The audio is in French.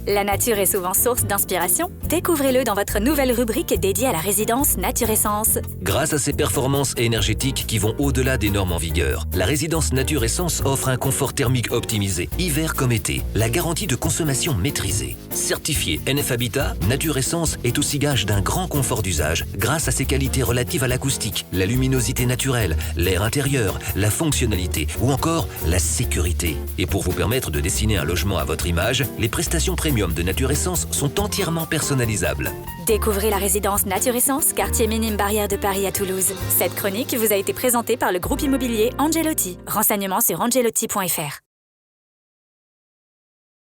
La nature est souvent source d'inspiration. Découvrez-le dans votre nouvelle rubrique dédiée à la résidence Nature Essence. Grâce à ses performances énergétiques qui vont au-delà des normes en vigueur, la résidence Nature Essence offre un confort thermique optimisé, hiver comme été, la garantie de consommation maîtrisée. Certifié NF Habitat, Nature Essence est aussi gage d'un grand confort d'usage grâce à ses qualités relatives à l'acoustique, la luminosité naturelle, l'air intérieur, la fonctionnalité ou encore la sécurité. Et pour vous permettre de dessiner un logement à votre image, les prestations premium de Nature Essence sont entièrement personnalisables. Découvrez la résidence Nature Essence, quartier minime Barrière de Paris à Toulouse. Cette chronique vous a été présentée par le groupe immobilier Angelotti. Renseignements sur angelotti.fr.